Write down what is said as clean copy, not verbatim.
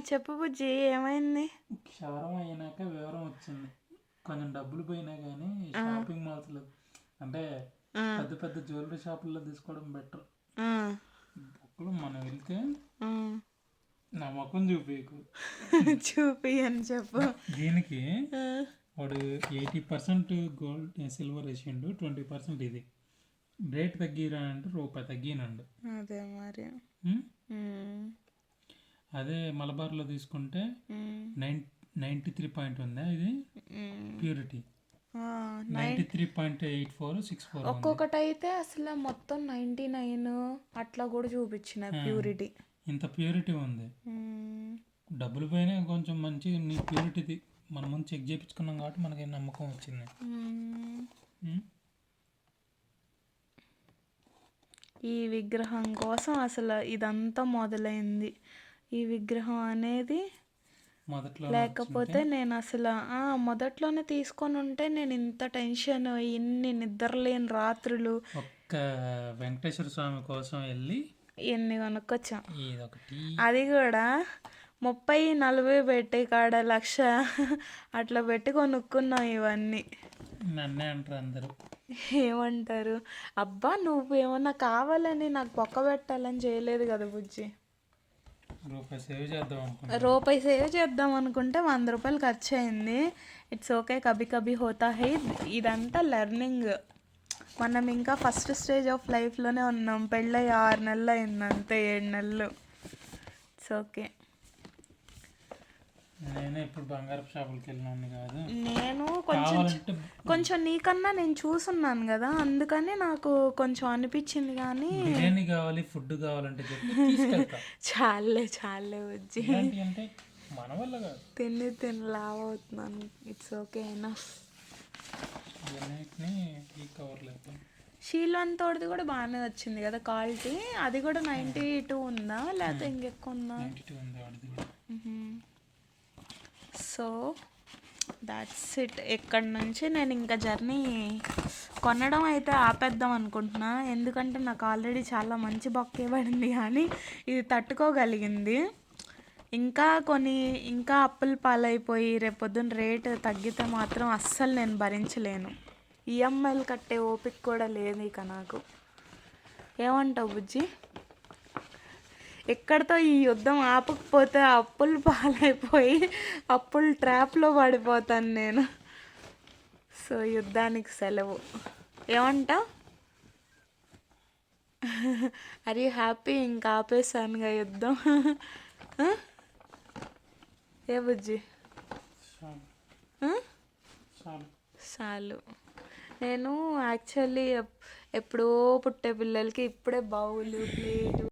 చెప్పు బుజ్జి, ఏమైంది? క్షవరం అయినాక వివరం వచ్చింది. కొంచెం డబ్బులు పోయినా కానీ షాపింగ్ మాల్స్లో అంటే పెద్ద పెద్ద జ్యువెలరీ షాపుల్లో తీసుకోవడం బెటర్. బుక్కులు మనం వెళ్తే నా ముఖం చూపేకు చూపి అని చెప్పు. దీనికి వాడు 80% గోల్డ్ సిల్వర్ వేసిండు, 20% ఇది. రేట్ తగ్గిరా అంటే రూపాయి తగ్గినండు. అదే మరి. అదే మలబార్లో తీసుకుంటే 93 పాయింట్ ఉందా ఇది ప్యూరిటీ, 93.8464. ఒక్కొక్కటి అయితే అసలు మొత్తం 99 అట్లా కూడా చూపించిన ప్యూరిటీ. ఇంత ప్యూరిటీ ఉంది. డబ్బులు పైన కొంచెం మంచి నీ ప్యూరిటీ మనం ముందు చెక్ చేయించుకున్నాం కాబట్టి మనకి నమ్మకం వచ్చింది. ఈ విగ్రహం కోసం అసలు ఇదంతా మొదలైంది. ఈ విగ్రహం అనేది లేకపోతే నేను అసలు మొదట్లోనే తీసుకొని ఉంటే నేను ఇంత టెన్షన్, ఇన్ని నిద్రలేని రాత్రులు. ఒక్క వెంకటేశ్వర స్వామి కోసం వెళ్ళి ఎన్ని కొనుక్కొచ్చాం. అది కూడా 30-40 పెట్టి కాడ 1,00,000 అట్లా పెట్టి కొనుక్కున్నాం ఇవన్నీ. నన్నే అంటారు అందరూ. ఏమంటారు? అబ్బా నువ్వు ఏమన్నా కావాలని నాకు పొక్క పెట్టాలని చేయలేదు కదా బుజ్జి. రూపాయి సేవ్ చేద్దాం అనుకుంటే 100 రూపాయలు ఖర్చు అయింది. ఇట్స్ ఓకే, కభీ కభీ హోతా హై. ఇదంతా లెర్నింగ్. మనం ఇంకా ఫస్ట్ స్టేజ్ ఆఫ్ లైఫ్లోనే ఉన్నాం. పెళ్ళై 6 నెలలు అయింది అంతే, 7 నెలలు. It's okay. ఇప్పుడు బంగారు షాపులకి వెళ్ళినాను కాదు, నేను కొంచెం నీకన్నా నేను చూసున్నాను కదా, అందుకని నాకు కొంచెం అనిపించింది. కానీ బిర్యానీ కావాలి, ఫుడ్ కావాలంటే చాలే వచ్చి అంటే మన వల్ల కాదు, తిని లావ్ అవుతున్నాను. ఇట్స్ ఓకే అయినా. షీలోన్ తోడిది కూడా బాగానే వచ్చింది కదా క్వాలిటీ. అది కూడా 92 ఉందా లేకపోతే ఇంకెక్కువ ఉందా? So that's it. ఎక్కడి నుంచి నేను ఇంకా జర్నీ కొనడం అయితే ఆపేద్దాం అనుకుంటున్నా. ఎందుకంటే నాకు ఆల్రెడీ చాలా మంచి బొక్కే పడింది, కానీ ఇది తట్టుకోగలిగింది. ఇంకా అప్పుల పాలైపోయి రేపొద్దున రేటు తగ్గితే మాత్రం అస్సలు నేను భరించలేను. ఈఎంఐలు కట్టే ఓపిక కూడా లేదు ఇక నాకు. ఏమంటావు బుజ్జి? ఎక్కడితో ఈ యుద్ధం ఆపకపోతే అప్పులు పాలైపోయి అప్పుల ట్రాప్లో పడిపోతాను నేను. సో యుద్ధానికి సెలవు. ఏమంటావు? Are you happy? ఇంకా ఆపేసానుగా యుద్ధం. ఏ బుజ్జి? చాలు. నేను యాక్చువల్లీ ఎప్పుడో పుట్టే పిల్లలకి ఇప్పుడే బౌలు, ప్లేటు